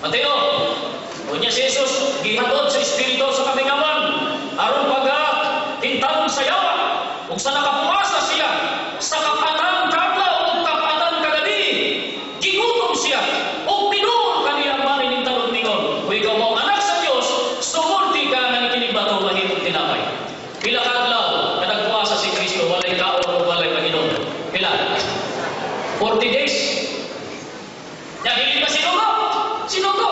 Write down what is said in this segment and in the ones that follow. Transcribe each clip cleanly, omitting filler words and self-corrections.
Mateo, unya si Jesus, gihatod sa Espiritu sa kamingawan, aron pagka tintalon sa yawa, ug sa nakapuasa siya, sa kapatang kadlaw ug kapatang kagabi, gigutom siya, ug pinuol kaniyang manin talon ningon, kung ikaw mao anak sa Dios, sumulti ka nga ikinig bato mahitong tinapay. Pila ka adlaw, kadagpuasa si Kristo, walay kaon ug walay Panginoon. Pila? 40 days. Dahil pa sinugo? Sinugo.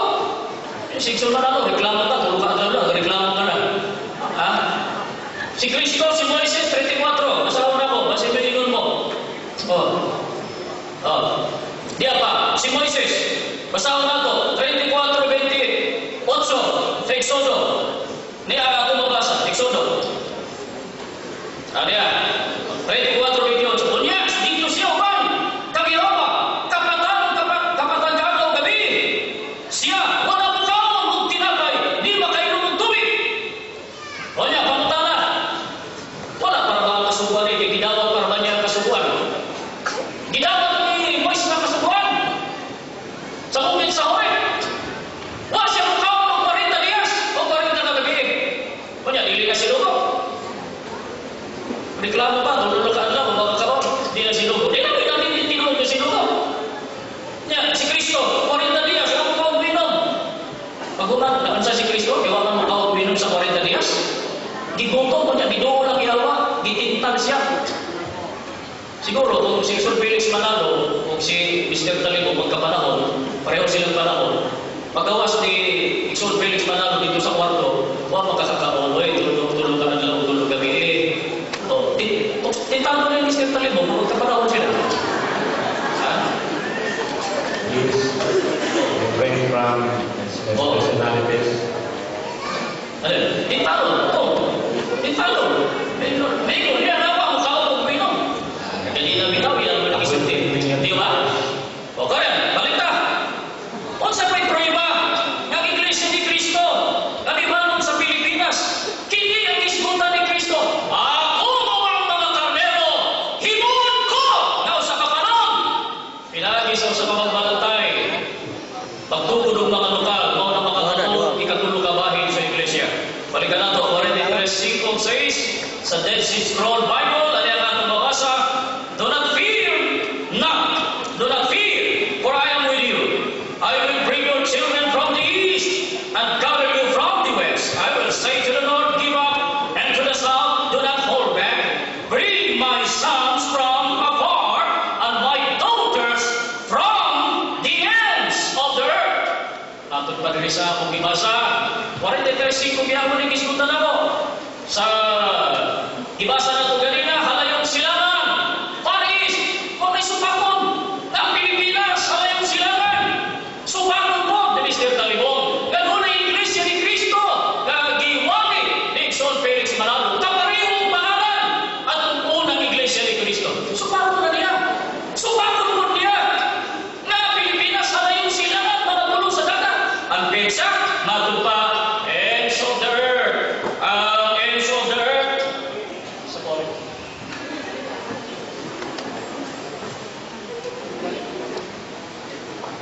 Sikso na lang, reklamo ka, tulog ka na, reklamo ka na. Ha? Si Kristo, si Moises, 34. Masawa na ko, basta pilingon mo. Di apa? Si Moises, masawa na ko, 34:28. Sa Exodo. Ni ako mabasa, Exodo. Ada 34:28. Unya, dito siya uban. Kagiropa, kapatan kadlaw gabi. Siya wala kaon ug tinapay, di makainom og tubig. Unya, pangutana. Wala para ba kasubuan ni gidawat para ba niya kasubuan? Gidawat ni Moises na kasubuan. Sa bukid sa Horeb. Wala siya kaon og 40 dias o 40 na gabi. Unya, dili na sinugo. Reklamo pa, tulog ka adlaw, magkakaroon, di na sinugo. Di na tinulog na sinugo. Nya, si Kristo, 40 dias, ako kaon binom. Pagunan, nakansa si Kristo, kaya wala mo kaon binom sa 40 dias. Gigutom ko niya, gidoon lang ihawa, gitintan siya. Siguro, kung si Sir Felix Manalo, o si Mr. Talibo magkapanahon, pareho silang panahon, pagawas ni Sir Felix Manalo dito sa kwarto, wala makakakaon, tulog ka adlaw, tulog gabi. Tintalo na yung Mr. Talibo, magkapanahon sila. Yes. Range from personalities. Ano? Tintalo. May niya nawa mo kaon kung pinom. Hindi na bitaw, yan mo nakisunti. Di ba? O kaya, balita. Kung sa may prueba, ng Iglesia ni Cristo, nalimanon sa Pilipinas, kini ang isbutan ni Cristo. Ako mo ang mga karnero, himuon ko na sa kapanon. Pinagi sa pamagbalantay. Pagtugod ng mga lokal, mga nakakatulog, ikatulog kabahin sa Iglesia. Balikan nato, 43:5-6 sa Dead Sea Scroll Bible, ano ang ating mabasa? Do not fear, for I am with you. I will bring your children from the east and gather you from the west. I will say to the north, give up, and to the south, do not hold back. Bring my sons from afar, and my daughters from the ends of the earth. Atong padirisa akong ibasa, 43:5 gihapon ang isbutan ako. Sa ibasa na ito ganina, halayong silangan. Paris, kung may supakon, ang Pilipinas, halayong silangan. Supakon po, ni Mr. Talibon. Ganun ang Iglesia ni Cristo, giwali ni Son Felix Manalo. Kaparehong pangalan at ang unang Iglesia ni Cristo. Supakon na niya. Supakon po niya. Na Pilipinas, halayong silangan, manatulong sa dagat. Ang pensa, magpa ends of the earth. Ends of the earth. Support.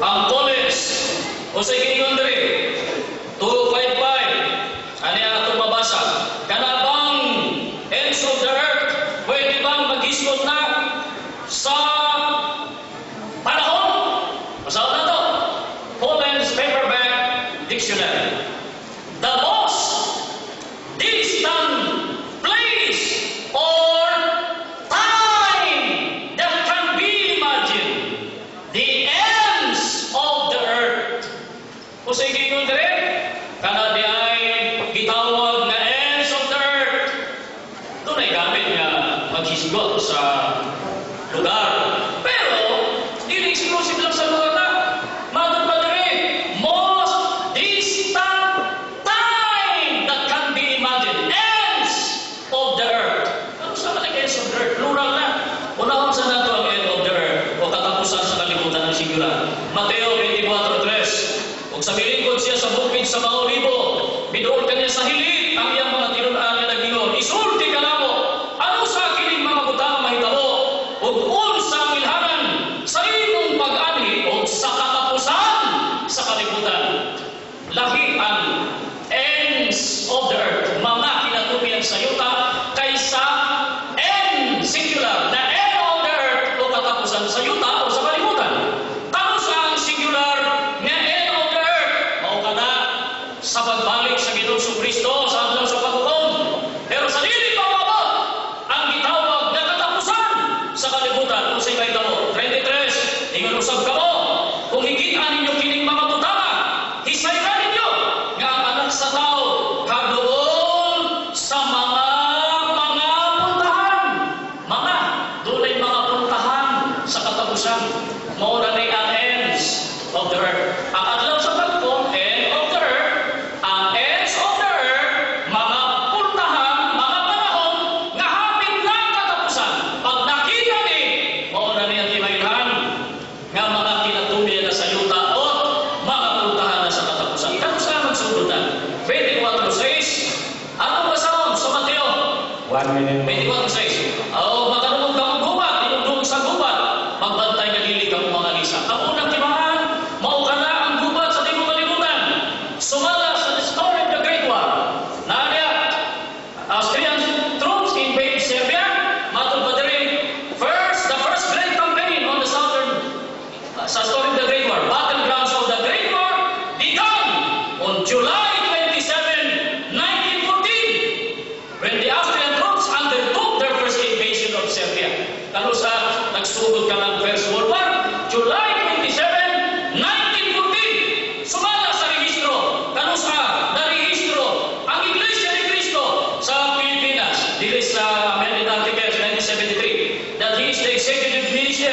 Ang college, o sa ikinigong diri, 255, ano yung atong mabasa? Kanabang ends of the earth, pwede bang mag-isgot na sa panahon? Masawa na to. Holland's Paperback Dictionary. The most distant place or time that can be imagined. The ends of the earth. Kung sa ikinong dire, kana di ay gitawag na ends of the earth. Doon ay gamit nga maghisgot sa lugar. Pero, hindi exclusive lang sa lugar na. Magod pa dire, most distant time that can be imagined. Ends of the earth. Ano sa mga ends of the earth? Plural na. Unahon sa nato ang end of the earth o katapusan sa kalibutan ng singular. Mateo 24:3. Kung sa milingkod siya sa bukid sa mga olibo, binuol kanya sa hilit ang iyang mga tinulaan nga nagingod. Isulti ka namo, ano sa kining mga butang mahitabo, ug unsa ang ilhanan sa imong pag-ani o sa katapusan sa kalibutan. sibay kamo. 23, ingon usab kamo. Kung higit-an ninyo kining mga butana, hisayran ninyo nga ang anak sa tao kadool sa mga puntahan. Mga, dunay mga puntahan sa katapusan. Mao na ang ends of the earth. Ang adlaw sa pagpong, end of the earth, ang ends of the earth, mga puntahan, mga panahon, nga hapit na ang katapusan. Pag nakita ni, mao na ang timayhan, nga mga kinatuloy na sa yuta o mga puntahan na sa katapusan. Kamusta magsundutan? 24:6. Ano ba sa Mateo? 1 minute. 24:6. Matanong kang gubat, inundong sa gubat. Magbantay na dili kang mga lisa. Ang unang timaan, mao ka na ang gubat sa timog kalibutan. Sumala sa the story of the Great War. Nadia, Austrian troops invade Serbia. Matod pa diri, the first great campaign on the southern sa story of the Great War. Battlegrounds of the Great War began on July 27, 1914, when the Austrian troops undertook their first invasion of Serbia. Kano sa nagsugod ka ng First World War, July 27, 1914, sumala sa rehistro. Kano sa narehistro ang Iglesia ni Cristo sa Pilipinas, dili sa Amended Articles 1973, that he is the executive minister.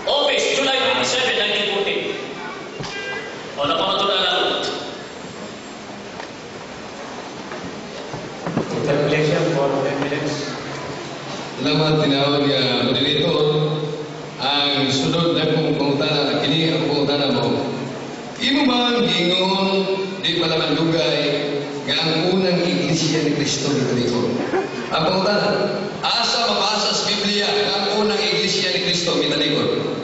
Office, July 27, 1914. Napamatula lang. Interpolation for 10 minutes. Salamat tinawag nga moderator. Ang sunod na kong pangutana na kini ang pangutana mo. Imo man gingon di pala man dugay nga ang unang iglesia ni Cristo mitalikod. Ang pangutana, asa mabasa sa Biblia nga ang unang iglesia ni Cristo mitalikod?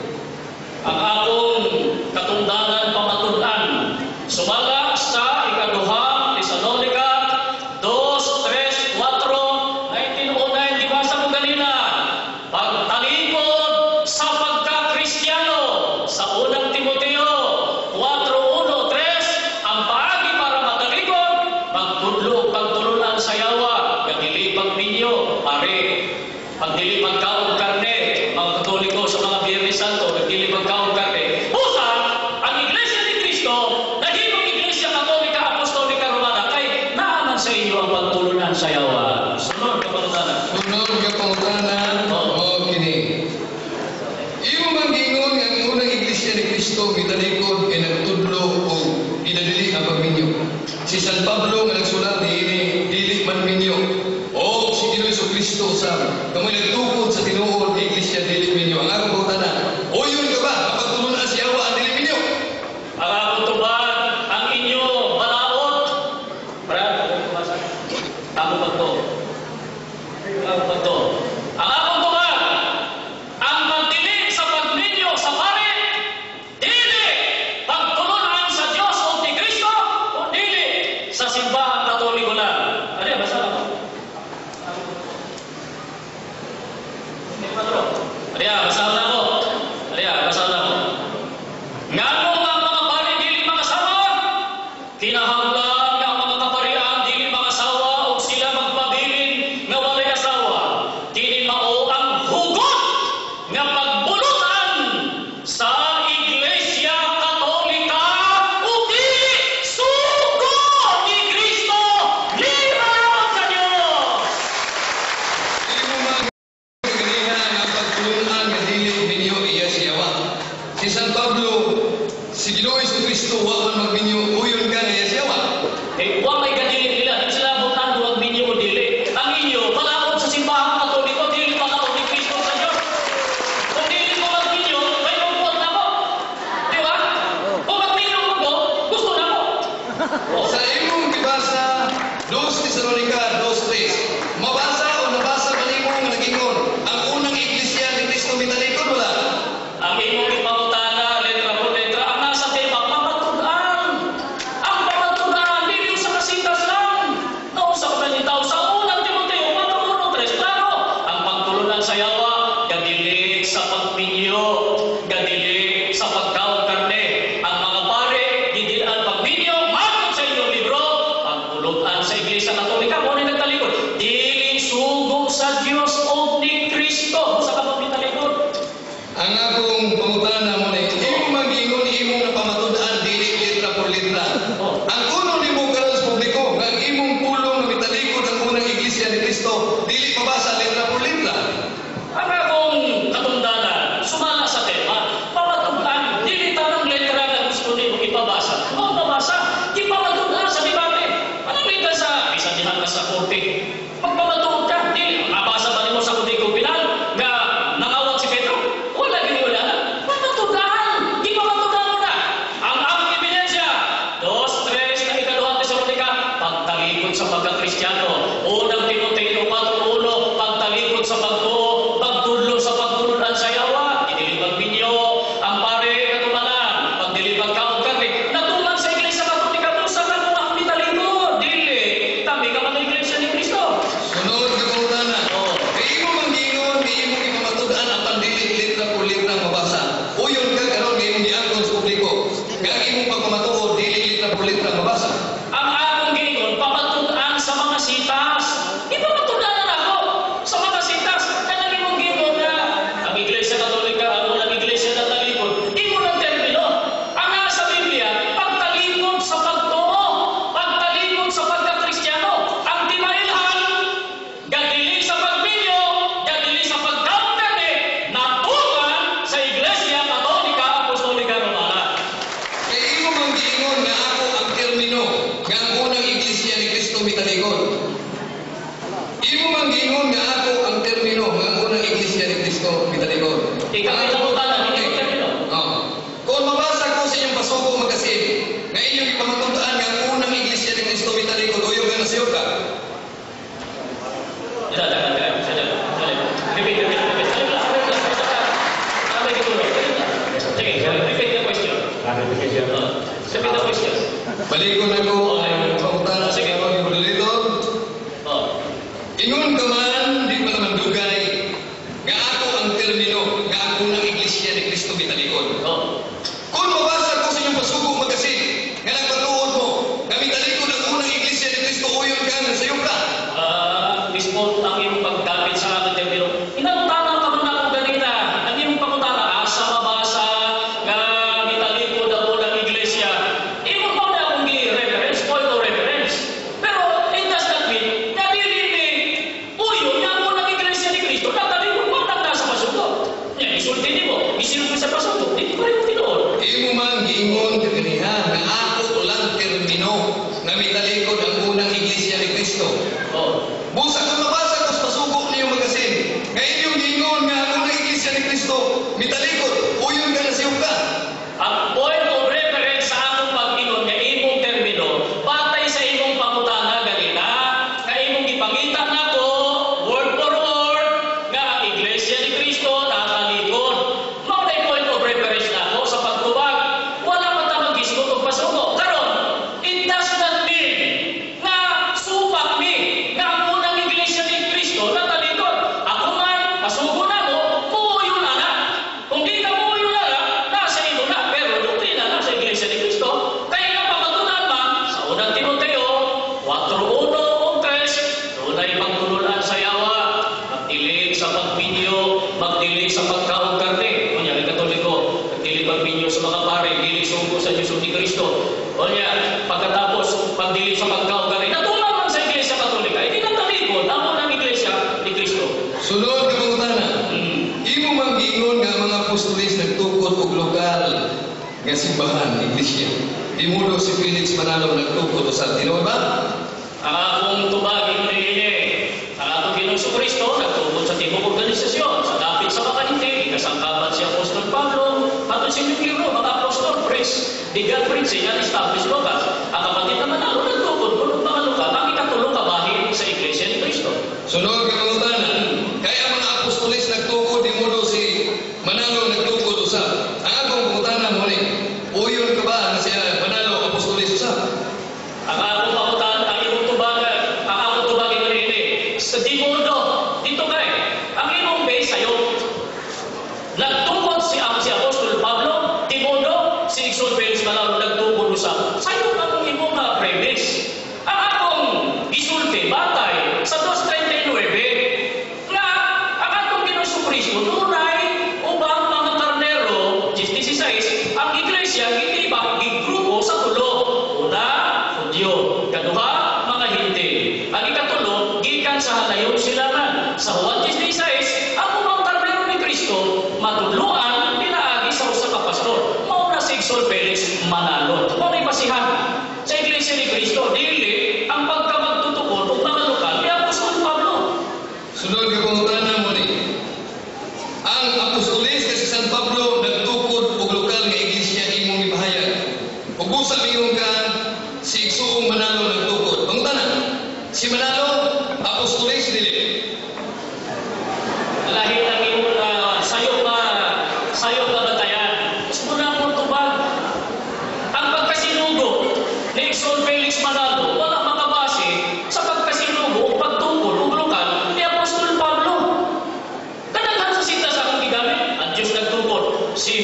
Ang akong katungdangan pamatunan sumala sa ikaduhang Tesalonica 2:3-4, 1909, dibasa mo ganina. Pagtalikod sa pagka-Kristiyano sa unang Timoteo 4:1-3, ang paagi para matalikod, magtudlo pagtulunan sa yawa, kagilipag ninyo, pare, pagdilipag kaon karne, mga Katoliko sa mga Biyernes Santo, nagdilipag kaon karne. Busa, ang Iglesia ni Cristo, nahimong Iglesia Katolika Apostolika Romana, kay naaman sa inyo ang pagtulunan sa yawa. Sunod ka pangutana. Sunod nga pangutana mo kini. Imo man gingon nga ang unang iglesia ni Cristo mitalikod kay nagtudlo o inadili ang pagminyo. Si San Pablo nga nagsulat niini dili man minyo. O si Ginoong Kristo sa kamay nagtukod sa tinuod iglesia dili minyo. Ang akong pangutana, o yun ka ba ang pagtulunan sa yawa ang dili minyo? Ang akong tubag, ang inyo balaod. Brad, tamo ba to? Tamo ba to? Ang akong tubag, ang pagdilig sa pagminyo sa pare, dili pagtulunan sa Diyos o ni Kristo, o dili sa simbahan Katoliko lang. Ano yan, basa lang. Hindi pa to. Ano yan, basa lang ako. Ano yan, basa lang ako. Nga kung ang mga pari dili makasawa, kinahanglan nga ang mga kaparian dili makasawa o sila magpabilin nga walay asawa. Dili mao ang hugot nga pagbulutan sa Iglesia Katolika o dili sugo ni Kristo liban sa Diyos. Imo man ganihan ang pagtulunan nga dili minyo iya sa yawa. Si San Pablo, si Ginoong Kristo wa man magminyo uyon ka na iya sa yawa. Huwag may kadili nila. Hindi sila butan huwag ninyo o dili. Ang inyo, palaot sa simbahan Katoliko, dili palaot ni Kristo sa Diyos. Kung dili ko magminyo, may magbuot na ako. Di ba? Kung magminyo ko, gusto na ako. Sa imong gibasa 2 Tesalonica 2:3, mabasa o nabasa ba nimo nga nagingon ang unang iglesia ni Kristo mitalikod wala? Ang imong ipangutana, letra por letra, ang nasa tema, pamatunan. Ang pamatunan, hindi sa kasitas lang. Noong sa kapanitaw, sa unang Timoteo 4:1-3, klaro, ang pagtulunan sa yawa, gadilig sa pagminyo, gadilig sa pagkaon karne. Ang mga pare, gidilaan pagminyo, matod sa inyong libro, pagpulutan sa Iglesia Katolika, kung ano nagtalikod, dili sugod sa Diyos o ni Kristo. Sa Kristo mitalikod. Ikaw ay samutanan, hindi ko termino. Oh. Kung mabasa ko sa inyong pasuko magasin, nga inyong ipamatutaan nga ang unang iglesia ni Kristo mitalikod, uyong nga nasiyo ka. Clarification. Repeat the question. Balikon ako ang pangutana sa Sige. mga moderator. Oh. Ingon ka man, di pa naman dugay, nga ako ang termino, nga ang unang iglesia ni Kristo mitalikod. Oh. Kung mabasa ko sa inyong pasuko magasin, nga nagpatuod mo, nga mitalikod ang unang iglesia ni Kristo, uyong ka nga sayo ka. Mismo ang iyong pagdapit sa ating termino. Inangutana ka man ako ganita. Ang iyong pangutana, asa mabasa nga mitalikod ang unang iglesia. Iyong pa na akong reference, point of reference. Pero it does not mean na dili ni uyo nga ang unang iglesia ni Kristo natalikod mo nang nasa pasundot. Yan, isulti ni mo. Isulti sa pasundot. Hindi ko rin tinoon. Imo man giingon kaginihan nga ako lang termino nga mitalikod ang unang iglesia ni Kristo. Oh. Busa kung mabasa ko sa pasuko niyo magasin, nga inyong giingon nga ang unang iglesia ni Kristo mitalikod, uyon ka na siyong ka. Ang point of reference sa akong pag-ingon nga imong termino, patay sa imong pangutana ganina, nga imong gipangita nako word for word nga ang iglesia ni Kristo natalikod. Mao na point of reference nako sa pagtubag. Wala pa ta maghisgot og pasuko. Karon, it does not mean nga supak mi nga ang unang iglesia ni Kristo natalikod. Ako man pasuko nako, muuyo na na. Kung di ka muuyo na na, nasa imo na. Pero doktrina na sa iglesia ni Kristo. Kaya nga pagmatunan man, sa unang Timoteo, 4:1 o 3, doon ay pagtulunan sa yawa, magdilig sa pagpinyo, magdilig sa pagkaong karne. Kunya, may katoliko, magdilig pagpinyo sa mga pare, dilig sugo sa Diyos ni Kristo. Kunya, pagkatapos, pagdilig sa pagkaong karne. Natulang man sa iglesia katolika, hindi natalikod ang unang iglesia ni Kristo. Sunod ka pangutana, imo man giingon nga ang mga apostolis nagtukod og lokal nga simbahan, iglesia. Di mudo si Felix Manalo nagtukod sa tinuod ba? Ang akong tubagin na ini, ang atong Ginoong Kristo, nagtungkol sa tibok organisasyon, sa dapit sa mga hindi, ikasangkapan si Apostol Pablo, patong si libro, mga apostol, priest, legal prince, yan established locals. Ang kapatid naman ako, nagtungkol po ng mga lokal, ang ikatulong kabahin sa Iglesia ni Kristo. Sunod ka pangutana, kaya ang mga apostolis nagtukod, di mudo si Manalo nagtukod usab. Ang akong pangutana mo ni, uyon ka ba nga siya Manalo apostolis usab? Ang akong pakutan, ang iyong tubagan, ang akong tubagin na ini, sa Dimodo, dito kay, ang iyong base sa'yo. Nagtungkol si Apostol Pablo, Timodo, si Exol Felix Manalo, nagtungkol sa sa'yo ang iyong mga premise. Ang akong gisulti, batay, sa 2:39, na ang akong Ginoong Kristo, nunay, ubang mga karnero, 16, ang iglesia, hindi ba, gigrupo sa tulo. Una, Hudyo. Kaduha, mga hindi. Ang ikatulo, gikan sa halayon silangan. Sa Juan 16, ang umang karnero ni Kristo, matuluan, pinaagi sa usa ka pastor. Mauna si Exol Felix Manalo. Mauna'y basihan sa iglesia ni Kristo. Dili, ang pagkamagtutukod o mga lokal ni Apostol Pablo. Sunod ka pangutana mo ni, ang apostolis kasi San Pablo nagtukod og lokal nga iglesia imong ibahayag. Ug busa mingon ka si Igsoong Manalo nagtukod. Pangutana, si Manalo apostolis dili. Lahi ng iyong sayo ka batayan. Mas muna mo tubag. Ang pagkasinugo ni Exol Felix Manalo, wala makabase sa pagkasinugo o pagtungkol o lokal ni Apostol Pablo. Kadaghan sa sita sa akong gigamit, ang Diyos nagtungkol. Si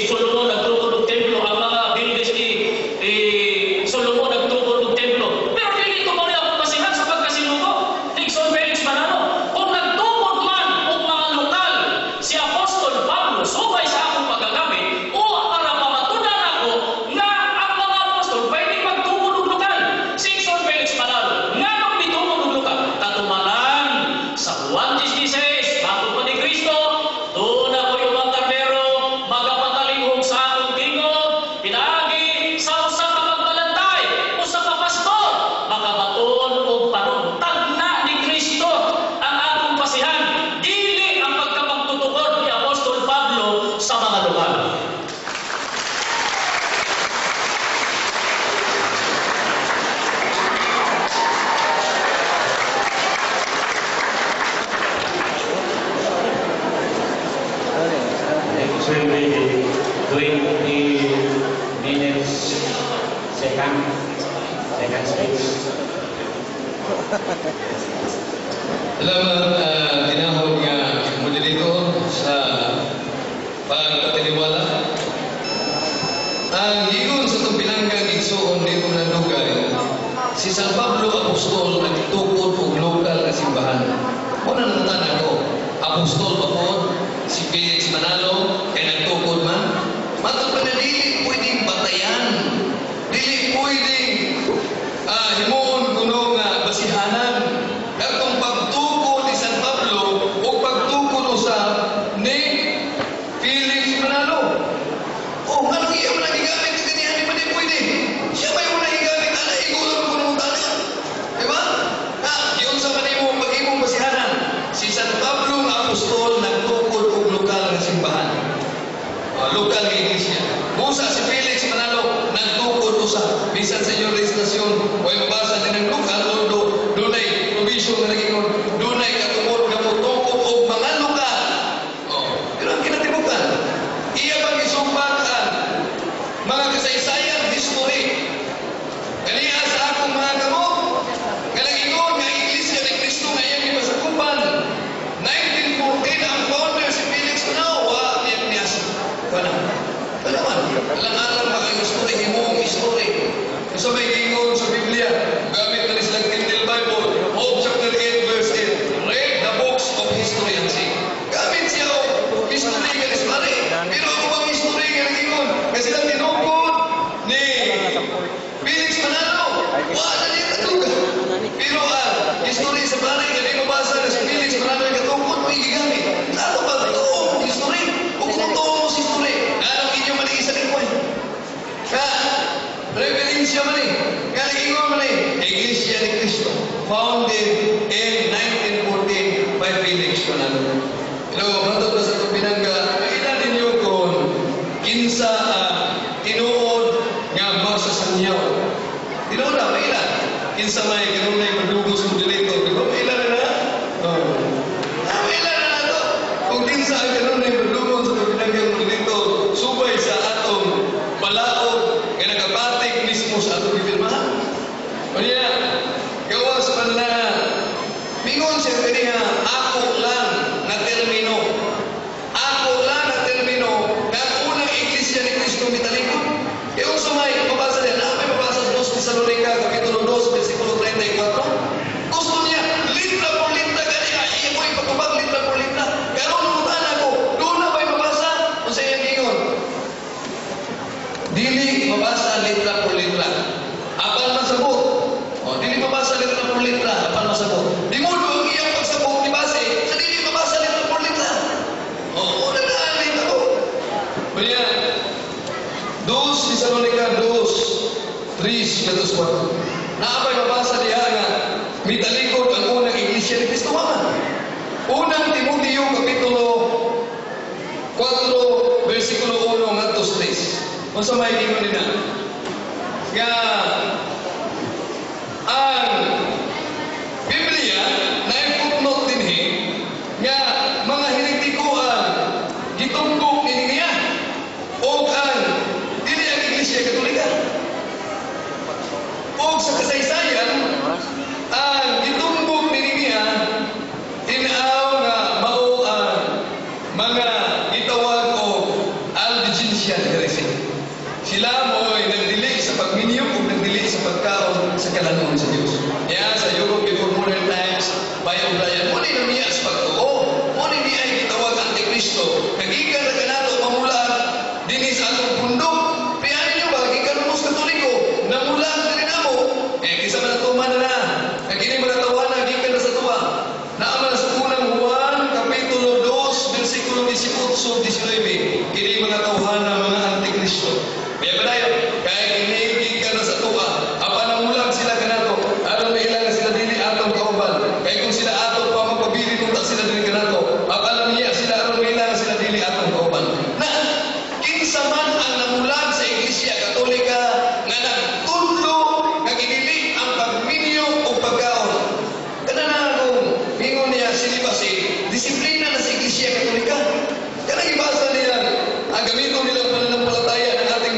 Salamat, ginahog nga moderator sa pagpatiniwala. Ang higon sa itong pinanggang igsoon dito ng dugay, si San Pablo Apostol nagtukod og lokal na simbahan. Muna nang tanan ko, Apostol pa po, si Felix Manalo, kay nagtukod man. Matod pa na dili pwedeng batayan, dili pwedeng himuon kuno nga basihanan. Katong pagtukod ni San Pablo o pagtukod usab ni Felix Manalo. Oh, ano iya mo nagigamit sa ganyan, di ba di pwede? Siya may mo nagigamit, ana, igulang ko nung tala. Diba? Yun sa manimo, pag-imong basihanan, si San Pablo Apostol nagtukod og lokal na simbahan. Lokal na iglesia. Musa si Felix Manalo nagtukod usa. Bisan sa inyong registrasyon, o mabasa din ng lokal, although dunay provision na naging dunay katungod na mutukod og mga lokal. Pero ang kinatibukan, iya bang isumbat mga kasaysayan, history. Kaniya sa akong mga kamot, kanagingon nga Iglesia ni Cristo nga iyang ipasakupan. 1914 ang founder si Felix Manalo, niya niyasa. Kanaman, alang-alang mga history, himong history. So may gingon sa Biblia, gamit na silang Kindle Bible, Job chapter 8 verse 8, read the books of history and see. Gamit siya o history ka nismari. Pero ako bang history nga nagingon? Kasi lang tinukod ni Felix Manalo. Wala niya katulad. Pero history sa pare, hindi mabasa na si Felix Manalo yung katukod, may gigamit. Ano ba ito? History? Kung totoo si history, anong inyo maliisa ng kway? Reverensya man eh. Kaya nagingon man eh. Iglesia ni Cristo, founded in 1914 by Felix Manalo. Pero matod na sa itong pinangga, makita ninyo kung kinsa tinuod nga magsasangyaw. Tinuod na, makita. Kinsa may kanunay madugos moderator. Di ba? Makita na na? Makita na na ito. Kung kinsa ang kanunay madugos sa itong pinanggang moderator, subay sa atong balaod, nga nagabatik mismo sa atong bibirmahan. O niya, gawas man na, mingon siya kaniya, ako lang na termino. Ako lang na termino na unang iglesia ni Cristo mitalikod. Yung sumay, mabasa din, may mabasa sa 2 Thessalonica, Kapitulo 2, versikulo 34. Gusto niya, litra por litra, kaniya, iya mo ipagkabag litra por litra. Pero namutan ako, doon na ba'y mabasa? O sa iyang ingon, dili mabasa litra por litra. Apan masabot. Dili mabasa litra por litra. Apan masabot. Di mo doon iyang pagsabot ni base sa dili mabasa litra por litra. Una na alin ako. Kaya, 2 Thessalonica 2, 3, naapay mabasa diya nga mitalikod ang unang iglesia ni Cristo Mama. Unang Timoteo Kapitulo 4, versikulo 1 ngadto 3. Kung sa may gingon nila, nga ang Biblia na footnote din nga mga heretikuan gitumbok niya o ang dili ang Iglesia Katolika. O sa kasaysayan, ang gitumbok niya tinaaw nga mao ang mga gitawag o Albigensian heresy. Sila mo'y nagdili sa pagminyo o nagdili sa pagkaon sa kalanon sa Diyos. Yan sa Europe before modern times, bayan Brian, muna yung niya sa pagtuo, muna niya ay gitawag Antikristo. Nagikan na kanato mamulaan din sa atong bundok. Piyanin nyo ba, nagikan mo sa Katoliko, namulaan na rin ako. Kisa man natuman na na, nagkini manatawa na, nagikan na sa tuwa. Naaman sa unang Juan, Kapitulo 2, versikulo 18-19, kini mga tawhan na mga Antikristo. Kaya ba tayo? Kaya kinigig ka na sa tuwa. Apa na mulang sila kanato. Anong may ilang sila dili atong kauban. Kaya kung sila atong pa magpabili kung tak sila dili kanato. Apa na niya sila anong may ilang sila dili atong kauban. Na kinsa man ang namulag sa Iglesia Katolika nga nagtudlo nga ginili ang pagminyo o pagkaon. Kana na kung mingon niya silibasi, disiplina na sa Iglesia Katolika. Kana ibasa niya ang gamito nilang pananampalataya ng ating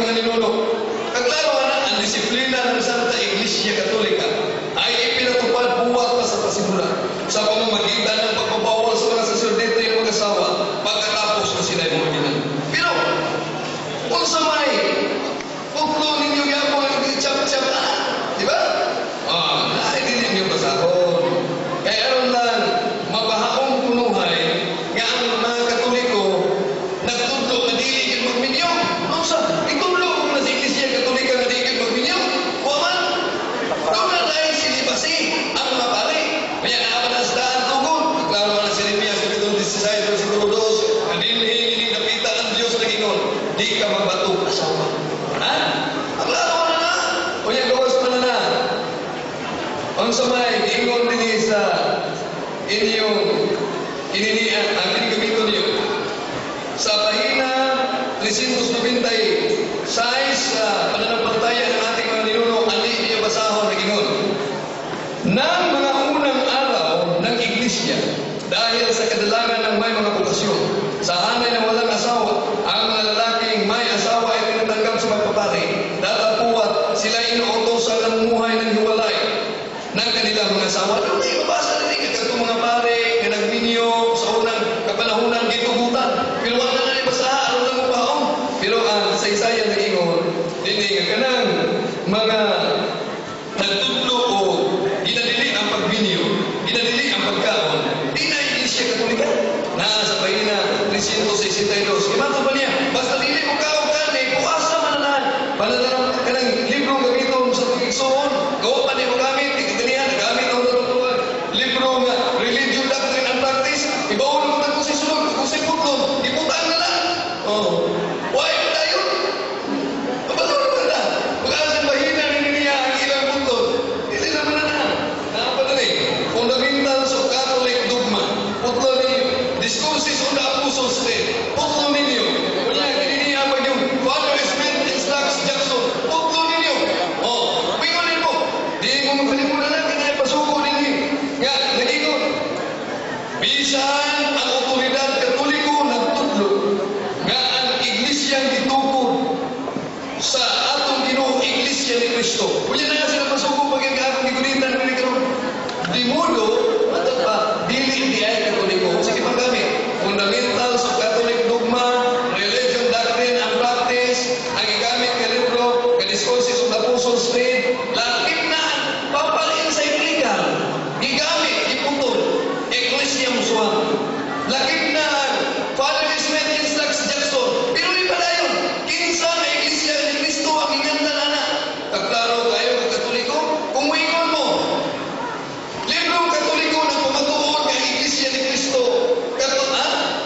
di ka magbatog asawa. Ha? Ang laro na. O yung gawas pa na. Ang samay, giingon din sa inyong ininian, ang pinagamiton niyo. Sa pahina 396 sa pananampalataya ng ating mga ninuno, andi niyo basahon na gingon. Nang mga unang araw ng iglesia, dahil sa kadalangan ng may mga bukasyon, sa hanay ng walang asawa, ang mga lalaking may asawa ay tinatanggap sa magpapari. Datapuat sila inuutosan ng muhay ng hiwalay ng kanilang mga asawa. Doon ay mabasa na rin katong mga pare na nagminyo sa unang kapanahunan gitugutan. Pero wala na ibasaha, ano lang upaon. Pero ang sa-isayan na ingon, hindi nga kanang mga nagtudlo o ginadili ang pagbinyo, ginadili ang pagkaon, di na iglesia katolika. Na sa pahina 362. Imato ba niya? Basta dili mo kaon ka, puasa mananahan. Pananaran ka ng librong gamiton sa pag-igsoon. Gawa pa niyo gamit, ikiganihan, gamit ang natutuwa. Libro nga, Religion, Doctrine, and Practice. Ibawon mo na kung si sulog, kung si putlong, iputang na lang. Oh. Why mo tayo? Mabalo naman na. Pag-asan bahina niya ang ilang putlong. Hindi naman na. Nakapadali. Fundamental sa Catholic dogma. Putlong ninyo. Discourses on the Apostles' Faith. Putlong ninyo. Kunya, kininiya pa yung Father Smith and Slacks Jackson. Putlong ninyo. Oh, pingunin mo. Di mo magkalimutan na, kaya pasuko ninyo. Nga, nag-ingon. Bisan ang otoridad katoliko nagtudlo nga ang iglesyang gitukod sa atong Ginoo Iglesia ni Cristo. Kunya na nga sila pasuko pag yung akong gigulitan ng karon. Di modo, ato pa, dili di ay katoliko. Sige pang gamit. Fundamentals of Catholic dogma, Religion, Doctrine, and Practice, ang igamit ka libro, ka Discourses of the Apostles' Faith, lakip na, papal-encyclical, igamit, iputol, Ecclesia Muswang. Lakip na, Father Smith and Slacks Jackson, pero iba na yun. Kinsa na Iglesia ni Cristo ang inganda na na. Kaklaro tayo, katoliko, kung wingon mo, librong katoliko na pumatuon kay Iglesia ni Cristo.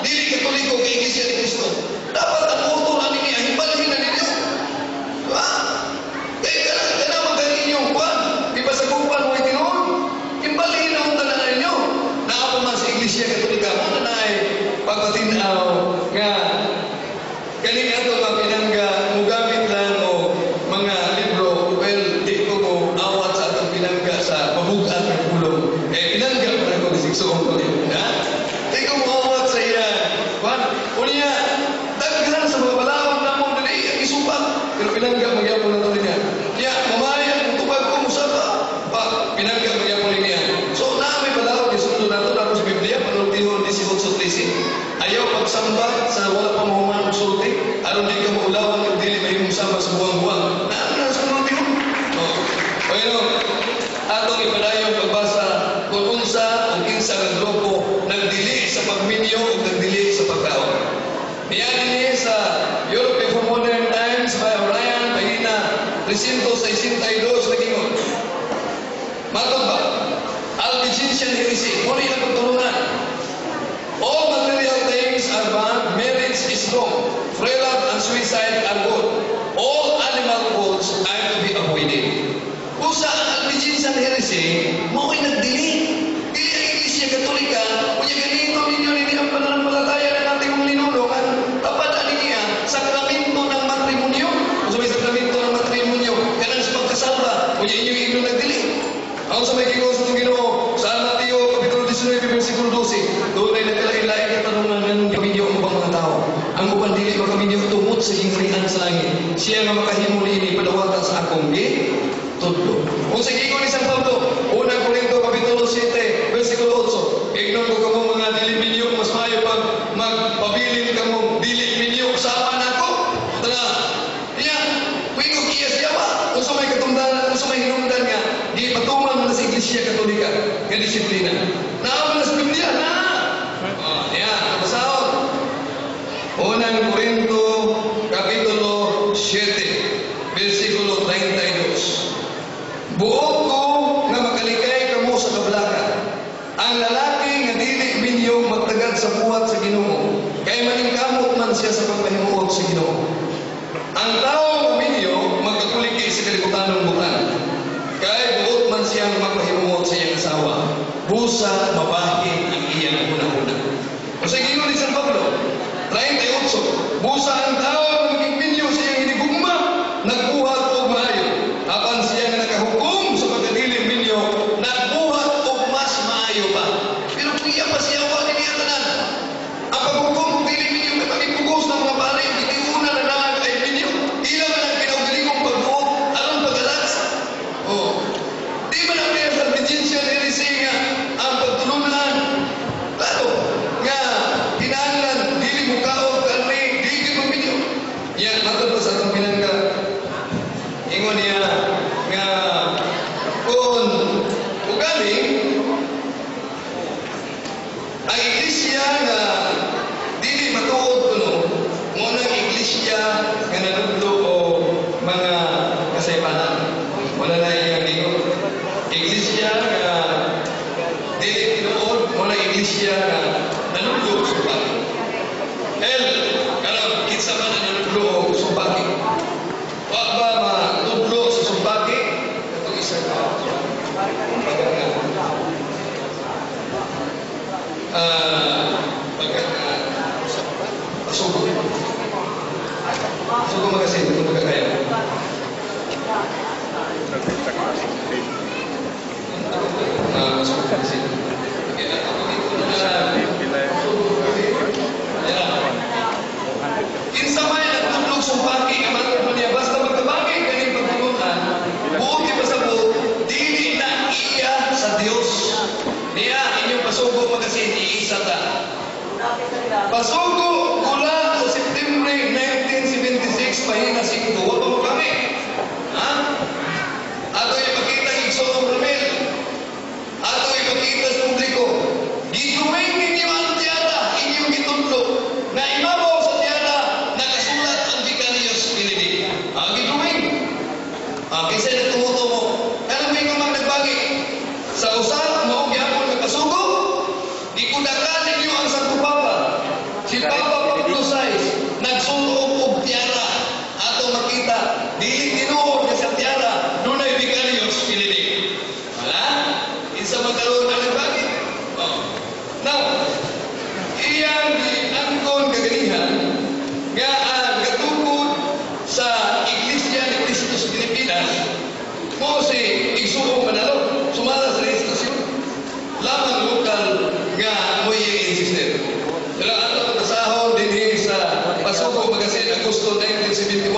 Dili katoliko kay Iglesia ni Cristo. Dapat ang utol na ninyo, himbalhin na ninyo. Diba? Kaya ka na magaling yung kwan. Iba sa kupan mo itinoon. Himbalhin na unta na ninyo. Naapo man sa Iglesia Katolika mo na na ay pagpatinaw nga galing ato mga pinangga mugamit lang o mga libro. Well, di ko mo awat sa atong pinangga sa mabugat ng pulong. Pinangga ko na ko nisiksoon ko din. Di ko mo awat sa iya. Kwan, unya, daghan sa mga balawang na mo dali, ang isupat. Pero pinangga magyapon na ito niya. Kaya, mamayan, tupag ko mo sa pinangga magyapon niya. So, na may balawang isundo na ito, tapos Biblia, panultihon 18:13. Ayaw pagsambat sa wala pa mahuman ng sulti, aron di ka maulawan yung dili mahimong sama sa buwang-buwang. Na sa panultihon. O yun, atong ipadayong pagbasa kung unsa ang kinsa ng grupo nagdili sa pagminyo o nagdili sa pagkaon. Niyan niya sa Europe for Modern Times by Orion, pahina 362 na gingon. Matod ba? Albigensian heresy. Muna yung pagtulungan. All material things are bad, marriage is wrong, prelude and suicide are good. All animal foods are to be avoided. Kung sa Albigensian heresy, mo'y nagdili. Dili ang Iglesia Katolika, kunya ganito ninyo nini ang pananampalataya ng ating mga linulungan. Tapada niya, sakramento ng matrimonyo. Kung may sakramento ng matrimonyo, kanang sa pagkasalba, kunya inyong igno nagdili. Ang sa may kinong sa itong Ginoo, sa Mateo, Kapitulo 19, versikulo 12, doon ay nagkalain-lain katanungan ng kaminyo ang mga tao. Ang upan dili makaminyo tumot sa hingrihan sa langit. Siya nga makahimo ni padawatan sa akong tudlo. Kung sa gigon ni San Pablo, unang Korinto, Kapitulo 7, versikulo 8, ignon ko kamo mga dili minyo, mas maayo pag magpabilin kamo dili minyo usapan ako. Tara, yan, wingog iya siya ba? Kung sa may katungdanan, kung sa may hinungdan nga, di patuman na sa Iglesia Katolika, nga disiplina. Naaman na sa Biblia, na! Yan, kapasahon. Unang Korinto, Kapitulo 7, versikulo 32. Buot ko nga makalikay kamo sa kablakan. Ang lalaki nga dili minyo magtagad sa buhat sa Ginoo, kay maningkamot man siya sa pagpahimuot sa Ginoo. Ang tao minyo magkakuligi sa kalibutan ng bukan. Kaya buot man siyang magpahimuot sa iyang asawa. Busa mabahin ang iyang una-una. O sa gingon ni San Pablo, 38, busa ang tao maging minyo sa iyang hinigugma, nagbuhat o maayo. Apan siya nga nakahukom sa pagkadiling minyo, nagbuhat o mas maayo pa. Pero kung iya pa siya, wala niya tanan. Ang paghukom kung dili minyo kapag-ipugos ng mga balik, hindi una na lang ay minyo. Ilang na lang kinaugaling pagbuot, anong pag-alas? Di ba na kaya sa obediensya ni Rizal nga ang pagtulunan? Lalo, nga kinahanglan dili mo kaog karne, dili mo minyo. Yan, matod sa itong pinangga. Ingon niya nga kung ugali, ang iglesia nga dili matuod kuno, muna ang iglesia nga nanudlo o mga kasaypanan. Wala na iyang ingon. Iglesia nga dili tinuod, muna iglesia nga nanudlo supaki. Karang kinsa man ang nanudlo o supaki. Wa ba matudlo sa supaki? Katong isa ka. Pasugo. Pasugo magasin, ito magkakaya. Pasugo magasin. Kinsa may nagtudlog sumpaki nga matudlo niya, basta magkabagay kaning pagtulunan, buot di pa sa buot, dili na iya sa Dios. Niya inyong pasugo magasin, iisa ta. Pasugo mula sa September 1976, pahina 5, huwag pa mo kami. Ha? Ato ipakita ng Igsoong Ramel. Ato ipakita sa publiko. Gituwing ninyo ang tiyada, inyong gitudlo, na imabaw sa tiyada, nakasulat ang Vicarious Benedict. Gituwing. Kinsa na tumutumo. Kaya may kumang nagbagi. Sa usan, maong yapon ng pasugo, ikudakan ninyo ang Santo Papa. Si Papa Pablo VI, nagsulong og tiyara. Ato makita, dili tinuod nga sa tiyara, dunay Vicarious Benedict. Wala? Isa magkaroon na nagbagi. Now, iyang giangkon kaganihan nga ang katukod sa Iglesia ni Cristo sa Pilipinas mo si Igsoong Manalo, sumala sa registrasyon. Lamang lokal nga mo i-insister. Pero ato kasahon din sa Pasugo Magasin, Agosto 1971,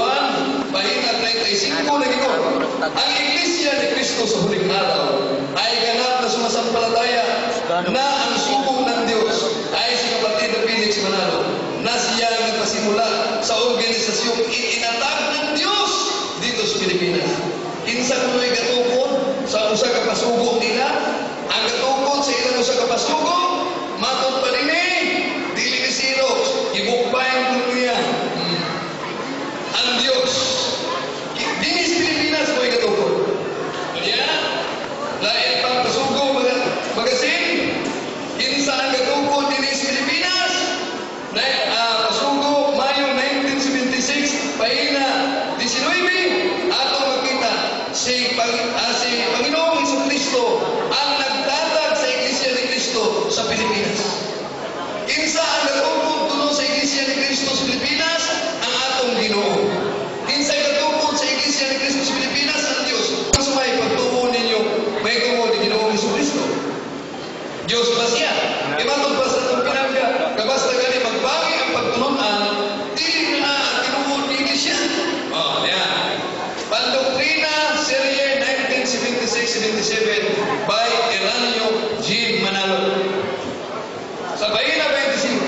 pahina 35 na gikon. Ang Iglesia ni Cristo sa huling araw ay ganap na sumasampalataya na ang sugo ng Diyos ay si kapatid na Felix Manalo na siya nagpasimula sa organisasyong itinatag ng Diyos dito sa Pilipinas. Kinsa kuno'y katukod sa usa ka pasugo nila, ang katukod sa ilang usa ka pasugo, matod pa rin dili ni sino, ibukbayan ko niya. Ang Diyos, dinis Pilipinas mo'y katukod. Kanya, lain pang pasugo magasin, kinsa ang katukod dinis Pilipinas, pasugo Mayo 1976, pahina 19, ato makita si Panginoong Jesucristo ang nagtatag sa Iglesia ni Cristo sa Pilipinas. Kinsa ang katukod tuno sa Iglesia ni Cristo sa Pilipinas? Ang atong Ginoo. Kinsa ang katukod sa Iglesia ni Cristo sa Pilipinas? Ang Diyos. Mas may pagtuo ninyo, may tuo ni Ginoong Jesucristo. Diyos ba siya? Imatod pa sa itong pinangga, kabasta gani magbagi ang pagtulunan, dili na tinuod ni Iglesia. Yan. Pandoktrina, Serie 1976-77 by Eranio G. Manalo. Sa pahina 25,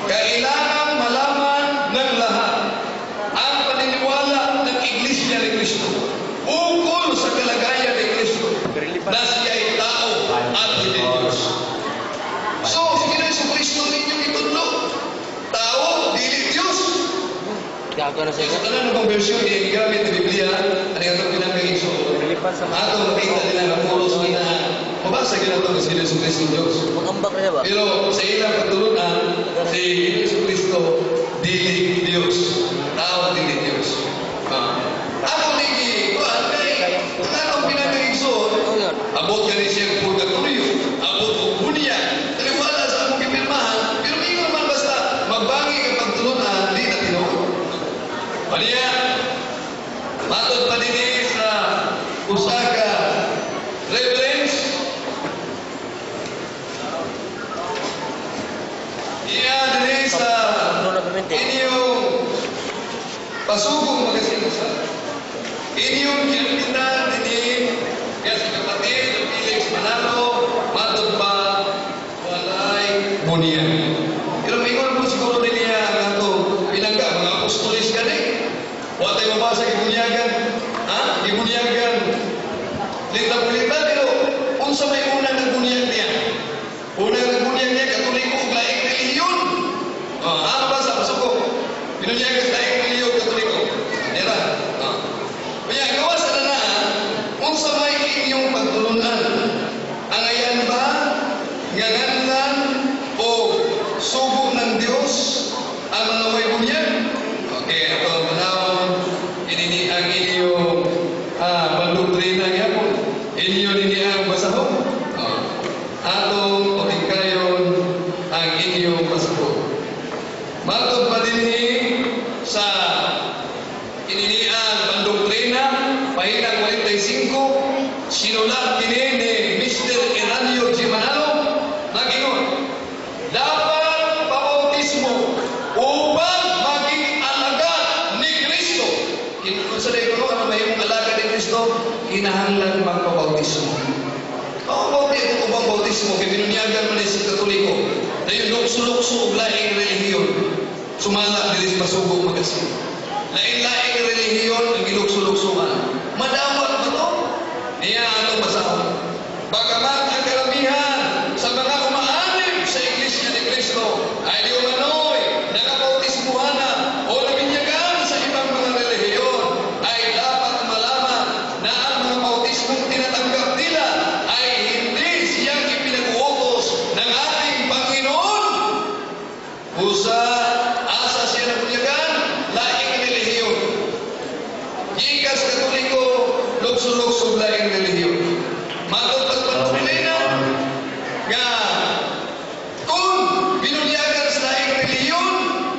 kailangan malaman ng lahat ang paniniwala ng Iglesia ni Cristo ukol sa kalagayan ni Cristo na siya ay tao at hindi Diyos. So, sige na sa Cristo ninyo itudlo. Tao, dili Diyos. Gago na So, tanan ng version niya gigamit ng Biblia, ano yung itong pinanggain so, ato makita nila ng pulos na mabasa ginatong si Yesu Cristo Diyos. Magambak na ba? Pero sa ilang pagtulunan, si Yesu Cristo, dili Diyos. Tao, dili Diyos. pasugong magasinusa. Inyong kinampitan din kaya si kapatid ng Felix Manalo, matod pa, walay bunyan. Pero may po siguro din niya ang ato pinangga, mga apostolis ka din. Huwag tayo mabasa kibunyagan, kibunyagan, lita-bulita, pero unsa may unang nagbunyag niya. Unang nagbunyag niya, Katoliko, laing relihiyon. Ano ba sa pasuko? Pinunyagan sa laing relihiyon, Katoliko. Nira. Kaya gawas na unsa may inyong pagtulunan. Ang ayan ba, nganganlan, o sugo ng Diyos, ang malaway bunyag? Okay, ako manawon, inini ang inyong pandoktrina niya po. Inyo nini ang basahon. Atong o tingkayon ang inyong basahon. Matod pa din sa ininiang pandoktrina, pahina 45, sinulat kini ni Mr. Eranio G. Manalo, nagingon, dapat pabautismo upang maging alagad ni Kristo. Kung sa ko, ano ba yung alagad ni Kristo? Kinahanglan magpabautismo. Bakit ubang bautismo? Kaya binunyagan man sa Katoliko na yung lukso-lukso laing relihiyon. Sumala nila sa pasubog magasin. Laing-laing relihiyon ang gilukso-luksuhan. Madamot ba ito? Niya anong basahon. Bagamat ang karamihan sa mga umaanib sa Iglesia ni Cristo ay di umano'y nakabautismuhan na o nabinyagan sa ibang mga relihiyon ay dapat malaman na ang mga bautismong tinatanggap nila ay hindi siyang ipinag-uutos ng ating Panginoon. Usa, asa siya nabunyagan, laing relihiyon. Ikas Katoliko, lukso-lukso laing relihiyon. Matod pas pandoktrina nga kung binunyagan sa laing relihiyon,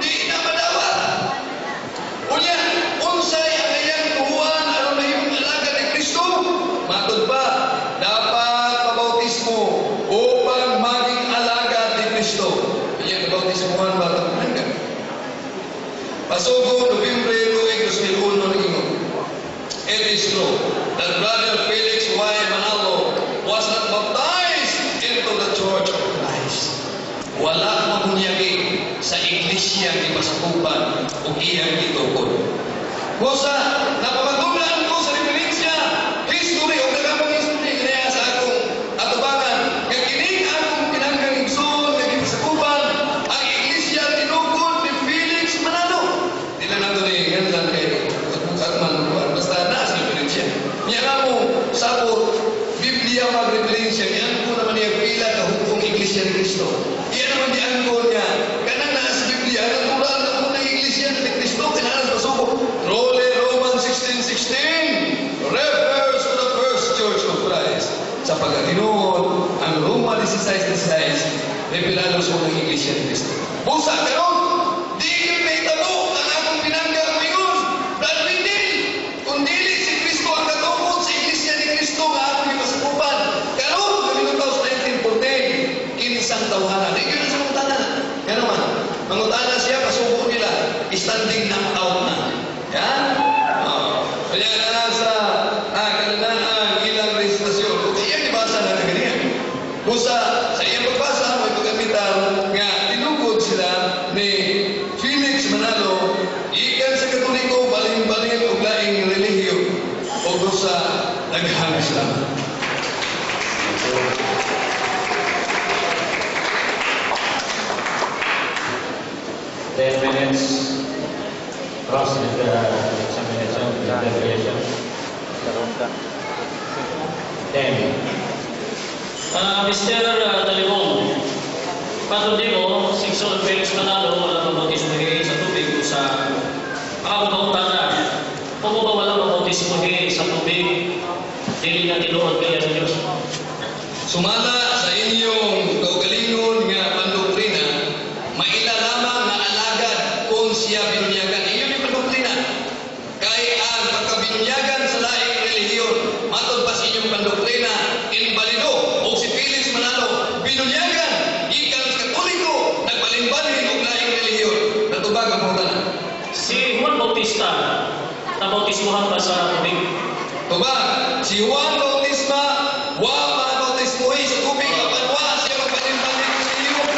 di na madawat. Unya, unsay ang iyang buhuan ano na yung alagad ni Kristo? Matod pa, dapat pabautismo upang maging alagad ni Kristo. Iyang bautismuhan ba ito? Pasugo, Nobyembre 2, 2001, nagingon. It is true that Brother Felix Y. Manalo was not baptized into the Church of Christ. Wala mabunyagi sa iglesia ni Pasakupan o iyang itukod. Kusa, napamagunan ko sa referensya, history o nagamang history kaya sa akong atubangan. Kaya kining akong pinanggang igsoon na Pasakupan, ang iglesia tinukod ni Felix Manalo. Dila na ito ni Gandan kayo. Basta na sa referensya. Niya mo, sabot, Biblia mag-referensya. Niyan ko naman niya pila na hukong iglesia ni Cristo. Iyan naman diyan ko niya. Kanang na sa Biblia, natural na kung ng iglesia ni Cristo, kailangan sa pasubok. Romans 16:16 refers to the first church of Christ. Sa pagkatinuod, ang Roma 16:16 revelado sa mga iglesia ni Cristo. Busa, pero di yung may tabo ang akong pinanggang mingon. Kung dili si Kristo ang katungkol sa iglesia ni Kristo nga akong ipasakupan. Karon, naminutaw sa 1914, kinisang tawhana. Di yun sa mangutana. Yan naman. Mangutana siya, pasubo nila. Standing knock out na. Yan? Kaya na sa kanilang ang ilang resistasyon. Kung iyan ibasa na kaganyan. Busa, sa iyang pagbasa, may pagkamitan nga tinugod sila ni Felix Manalo, ikan sa Katoliko, baling-baling o laing relihiyo o dosa naghangis lang. 10 minutes cross the examination, the evaluation. 10. Mr. Talibong, patuloy mo, Sixon Felix Manalo, wala mabautismuhin sa tubig o sa pagkakautan na. Kung ba wala mabautismuhin sa tubig, dili na tinuod kaya sa Diyos. Sumala sa inyong kaugalingon nga pandoktrina, maila lamang na alagad kung siya binunyagan. Iyon yung pandoktrina. Kaya ang pagkabinunyagan sa laing relihiyon, matod pa sa inyong pandoktrina, invalido o si Felix Manalo, binunyagan, ikan sa Katoliko, nagbalin-balin o laing relihiyon. Natubag ang pangutanan. Si Juan Bautista, nabautismuhan ba sa tubig? Tubag, si Juan Bautista, wa mabautismuhi sa tubig, apan wa siya magpanimbalik sa reliyon.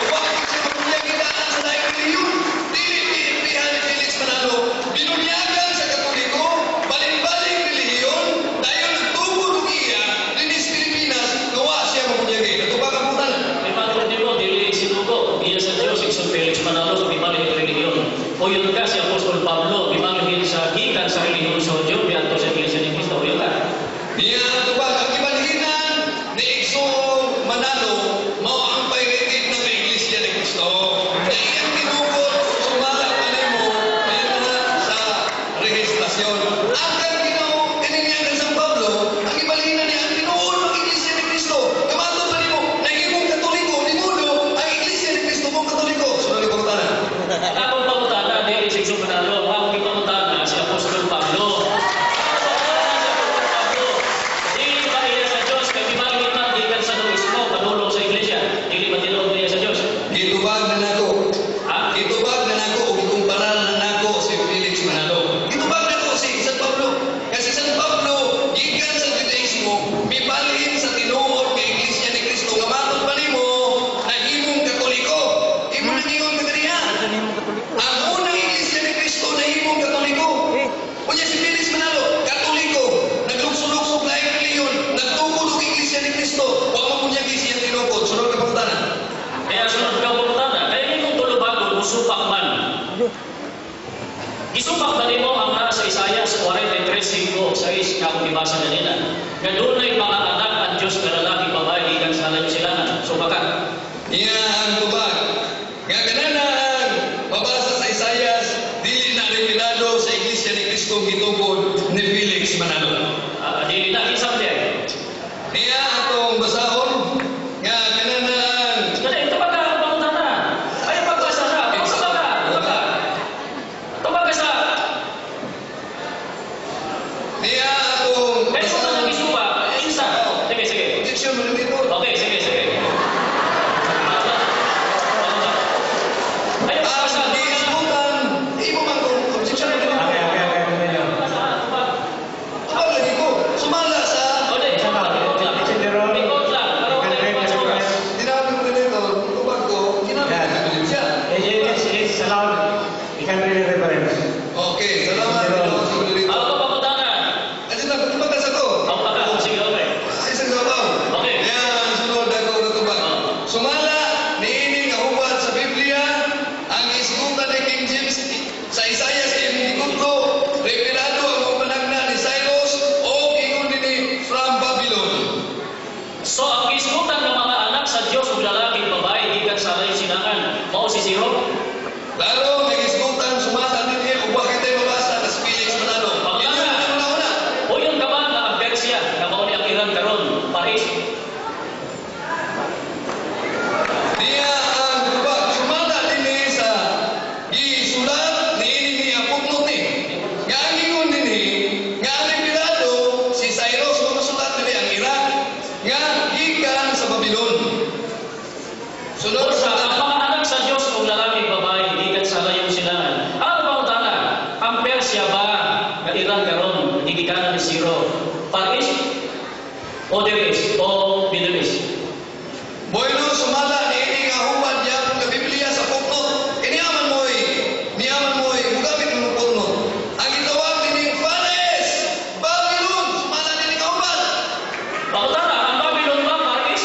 Wa siya magpanyagidaan sa daing reliyon. Dili pinipihan ni Felix Manalo, binunyagan sa Katoliko, balik-balik reliyon, dahil nagtubod og iya, dinis Pilipinas, na wa siya magpunyagi. Natubag ang butan. May matod nito, dili sinugo, iya sa Diyos, Igsoon Felix Manalo, sa bibalik reliyon. O yun ka, si Apostol Pablo, bibalik sa gikan sa reliyon sa Diyos, biyanto sa Iglesia ni Cristo, o yun ka. Niya tubag ang ibalhinan ni Igsoon Manalo, mao ang pay-rated ng Iglesia ni Cristo. Na iyang tinukod, sumala pa nimo, ayun na sa rehistrasyon. Ang Ginoo, kaninyagan sa Pablo, ang ibalhinan niya, ang tinuod ng Iglesia ni Cristo. Kamato pa nimo, nagiging Katoliko, nimuno, ang Iglesia ni Cristo mong Katoliko. Sunod ni Pagkutanan. Akong pangutana, dili si Igsoon Manalo, ang ipangutana si Apostol Pablo. Dili ba iya sa Diyos, kay bibalik man, gikan sa nuismo, panulong sa Iglesia. Dili ba tinuod niya sa Diyos? Gitubag na nako. Ha? Gitubag na nako o gikumparar na nako si Felix Manalo. Gitubag na ko si San Pablo. Kasi San Pablo, gikan sa Judaismo, mibalhin sa tinuod kay Iglesia ni Cristo. Ngamatod pa nimo, nahimong Katoliko. Imo nahimong Katoliko. Ano yung katoliko? Ang unang Iglesia ni Cristo nahimong Katoliko. Kunya si Felix Manalo, Katoliko, naglukso-luksog na yung reliyon, nagtugod og Iglesia ni Cristo. Wa mo punyagi siyang tinukod. Sunod ka pangutanan. Kaya sunod ka pangutana, kaya hindi mong tulubagon, musupak man. Isupak ba nimo ang nasa Isaiah 43:5 sa kung ibasa na nila. Nga doon ay mga anak ang Diyos na lalaki babae, ikan sa layo silangan. Subakan. Iya ang tubag. Nga kananan, mabasa sa Isayas, dili na revelado sa Iglesia ni Cristo gitugod ni Felix Manalo. Dili na isang din. Iya atong basahon, nga kananan, Kasi ito ba ka ang pangutana? Ay, pagbasa na. Pagbasa ka. Ito ba ka sa... iya atong Kaya kung ano isuba, isa. Sige, sige. Objection mo dito. Okay, sige, sige. Ayun, pagbasa. Ang giisbutan, imo man kung objection mo dito. Tubag lagi ko. Sumala sa dinami ko dito, tubag ko, ginamit ko dito siya. It's allowed. You can read the reference. Okay, salamat. Ginoo sa dito. Kasi na, tumagas ako. Isang sabaw. Okay. Yan, sunod ako katubag. Sumala, niining kahubad sa Biblia, ang isgutan ni King James sa Isaiah sa Imikutlo, revelado ang umanagna ni Cyrus o ingon ni from Babylon. So, ang isutan ng mga anak sa Diyos ug lalaki babae gikan sa layo sinangan, mao si Siro. Lalo, may isgutan, sumala din niya, o bakit tayo mabasa na si Felix Manalo. Yun yung una-una. O yung kaman na ang Persia, na mao ni ang Iran karon, Paris. Niya ang tubag, sumala din niya sa gisulat ni niya putnot ni. Nga ang ingon din nga ang revelado si Cyrus kung masulat din ang Iraq, nga gikan sa Babylon. Sunod Sa sa ang mga anak sa Diyos ug lalaki babae gikan sa layong silangan. Ano ba utana? Ang Persia ba nga Iran karon gigikanan ni Siro? Paris o Deris o Middle East? Boylo sumala ni ini nga hubad niya ang Biblia sa putnot. Kiniaman mo'y mugamit mo putnot. Ang itawag din Fares, Babylon, sumala din nga hubad. Pautana, ang Babylon ba Paris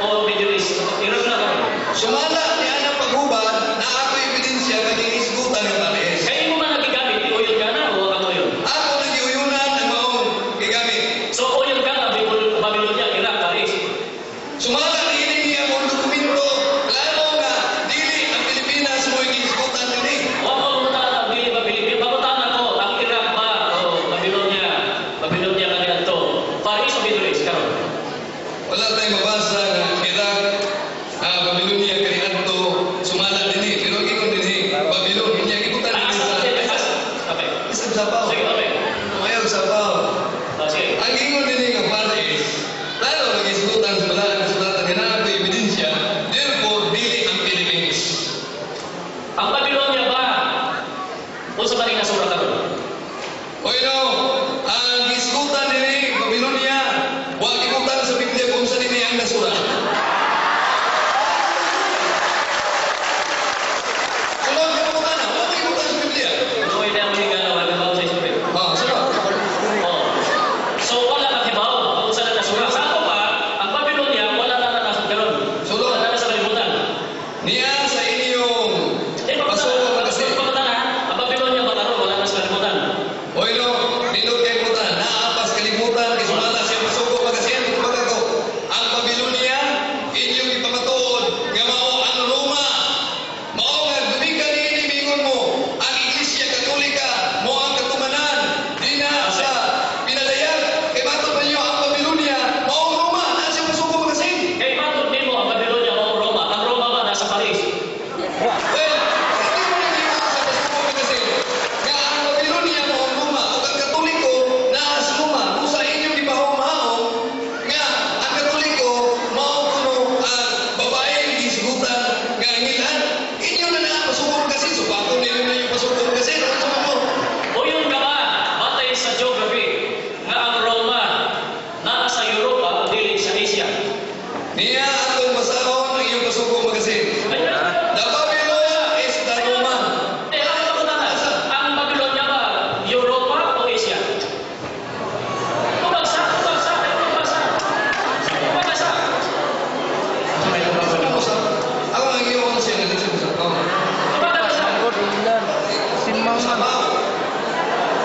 o Middle East? Iran na karon. Sumala ni anang paghubad na ako ebidensya kaging isgutan ng Fares. Kaya mo man nagigamit, uyod ka na o ano yun? Ako nagiuyunan ng maong gigamit. So, uyod ka na, Babylon niya, Iraq, Paris. Sumala ni ini niya mong dokumento, klaro nga, dili ang Pilipinas mo yung isgutan kami. Huwag mo muna ang Bili ba Pilipin? Pamutan ako, ang Iraq ba o Babylon niya kanilang to. Paris o Middle East, karon. Wala tayong mabasa na Iraq, Babylonia, Kanianto, sumala din pero gingon din Babylon, hindi ang ikutan din sa Okay. isang sabaw. Sige, okay. Mayroong sabaw. Sige. Ang gingon din nga Fares, klaro nag-isgutan sa sulatan nga na ebidensya, therefore, dili ang Philippines. Ang Babylon niya ba nakasura karon? Oy no, ang iskutan nini Babilonia, wa gibutan sa Biblia kung sa nini ang nasura. Sulod ka butan na, wa gibutan sa Biblia. Ano ina mo higala wala ba sa spirit? Oh, sulod. Oh. So wala na kibaw kung saan nakasura. Sa ako pa, ang Babylonia wala na nakasura karon. Sulod. Wala na sa kalibutan. Niya sa inyong Eh, pasuko magasin. ang Babylonia ba karon wala na sa kalibutan? Oy no, nindot kay butan, naapas kalibutan kay sumala siya pasuko magasin kumbaga ko. Ang Babilonia inyong ipamatuod nga mao ang Roma. Mao nga dumikan niini mingon mo ang Iglesia Katolika mo ang katumanan dina sa pinadayag kay matud ninyo ang Babilonia mao ang Roma na siya pasuko magasin. Eh, matod nimo ang Babylonia o Roma. Ang Roma ba nasa Paris? Well, hindi mo nang ginagawa sa pasuko magasin. Nga ang Babilonia mo ang Roma o ang Katoliko na sa Roma kung sa inyong ipahumaon nga ang Katoliko mao kuno ang babaeng gisgutan nga ngilan inyo na na pasuko magasin so bago ninyo na yung pasuko magasin ano sa mo? Uyon ka ba, batay sa geography, nga ang Roma naa sa Europa o dili sa Asia? Niya atong basahon ang iyong pasuko magasin. Ay, The Babylonia is the Roma. eh, ang Babylonia ba, Europa o Asia? Pabagsak. Ako ang iyong siya nagsasabi. Oh. Sangkot, ilan. Simang man. Sabaw.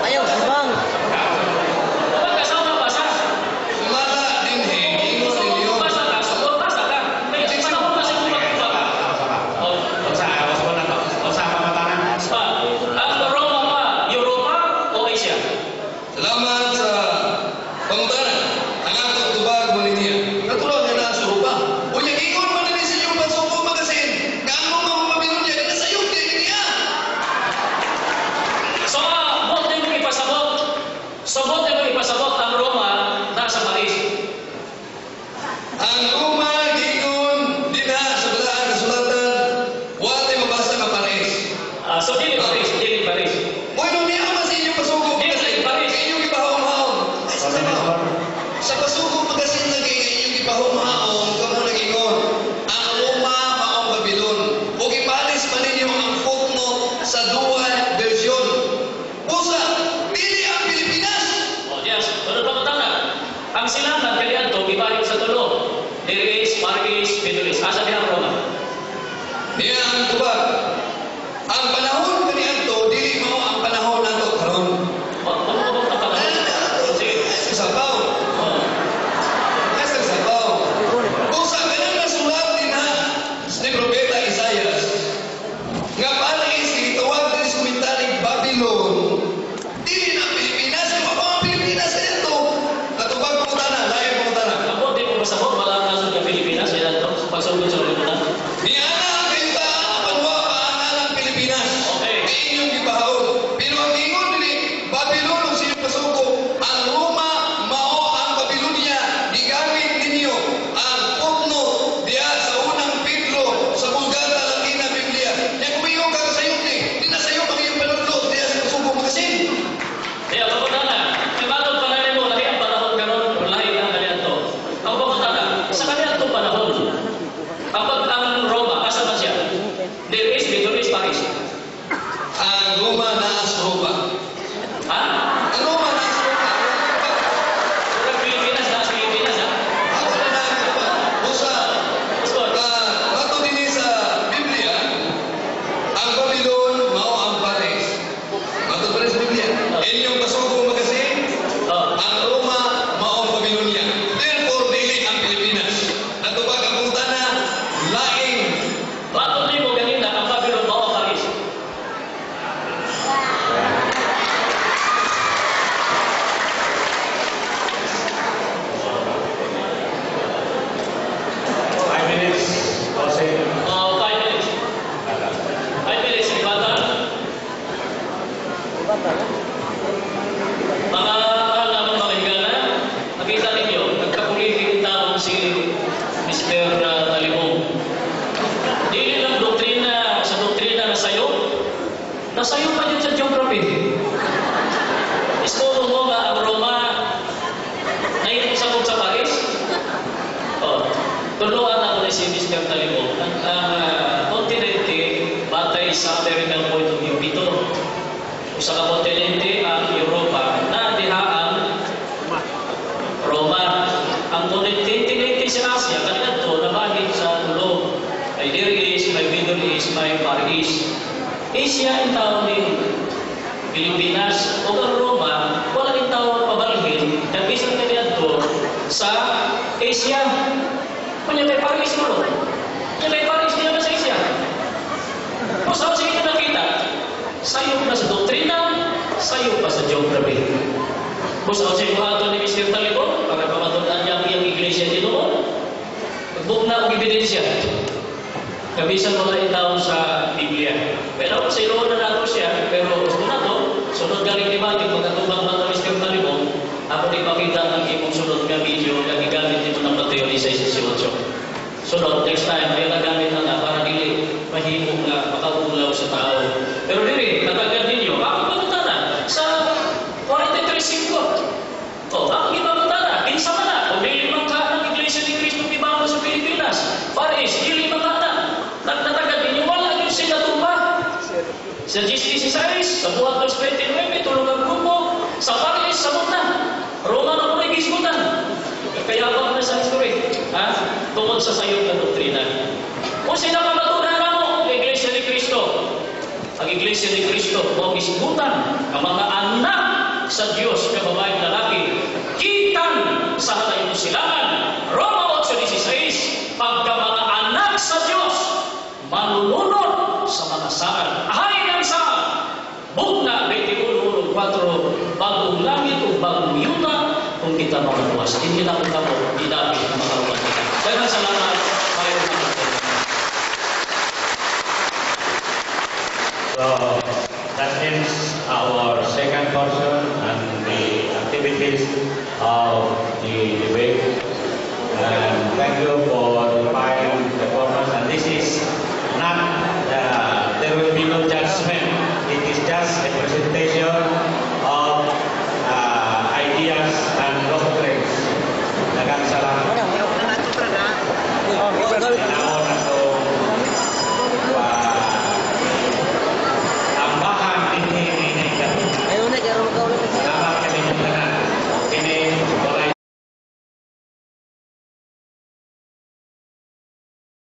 Ayaw, simang. Sumala din ingon ninyo. Salamat sa pangutanan. Ang atong tubag mo niya. Katulad nga na sa Europa. O yung ingon man nini sa inyong pasuko magasin. Nga ang mga Babilonia na sa iyo di niya. ang Roma nasa Paris. Ang Roma giingon dinha sa balaang kasulatan. Wala mabasa ka Paris. So, dili Paris. Bueno, niya man sa inyong pasuko magasin. Kay inyong ipahumhaon. Ay, sa sabaw. Sa pasuko magasin na kay inyong ipahumhaon, kamo nagingon. Ang Roma maong Babilon. Ug ipalis man ninyo ang footnote sa dual version. Usa, dili ang Pilipinas. Oh, yes. Pero pagkatanga, ang silatan kalian to, ibalik sa tulo. Liris, Marquis, Middle East. Asa din ang Roma? Niya ang tubag. Ang panahon kaniadto dili mao ang panahon nato karon. Ano ka pa? Sige. Sa sabaw. Oh. Sa sabaw. Kung sa kanang nasulat din ha ni Propeta Isaias nga palis gitawag din sa mintanig Babylon. Dili na Pilipinas, di ba ang Pilipinas dito? Natubag mo tanan, lain mo tanan. Ako, di ko masabot, wala na sa Pilipinas. Yan ito, pagsugod sa Pilipinas. Ni ana ang pinta ang panwa pa ang alang Pilipinas. Okay. sa geography. Iskoto mo nga ang Roma naipusabog sa Paris? Oh, tuluan ako ni si Mr. Talibog. Ang kontinente, batay sa American point of view, ito. Sa kontinente, ang Europa, na dihaan Roma. Ang kontinente sa Asia, kanina ito, nabahid sa tulo. May Near East, may Middle East, may Far East. Asia ang tao ni Pilipinas o ang Roma, wala rin tao pabalhin, nag-isang kanina ito sa Asia. Kanya may Far East mo. Kanya may Far East niya sa Asia. Kung saan sige na nakita, sayo pa sa doktrina, sayo pa sa geography. Kung saan sige mo ni Mr. Talibon, para pamatunan niya ang iglesia dito mo, magbuk na ang ebidensya. Kabisan mga itaw sa Biblia. Pero sa ilo na nato siya, pero gusto na to, sunod galing di ba, yung pagkatubang mga Mr. Talibon, ako ipakita ang imong sunod nga video na gigamit dito ng Mateo 16:18. Sunod, next time, may nagamit na nga para dili mahimong nga makagulaw sa tao. Pero dili, natagad ninyo, ako pagkatana sa 43:5. O, ako ipagkatana, pinsa man na, kung may limang ka ng Iglesia ni Cristo Pibama sa Pilipinas, Paris, dili limang ka na, natagad ninyo, wala yung sila tumba. Sa GC16, sa buhat ng 29, tulong ang grupo, sa Paris, sa Muna, Roma na muna igismutan. Kaya ba na sa history? Ha? Tungkol sa sayong na doktrina. Kung sila pamatunan na mo, Iglesia ni Cristo. Ang Iglesia ni Cristo, mga isbutan, ang mga anak sa Diyos, kababaeng lalaki, kitan sa hatayong silangan. Roma 8:16, pagka mga anak sa Diyos, manununod sa mga saan. Ahay ng saan? Bugna, 21:4, bagong langit o bagong yuta, kung kita makabuwas. Hindi na kung kamo, di dapat na makabuwas kita. Kaya salamat, mayroon na natin. So, that ends our second portion and the activities of the debate. And thank you for the fine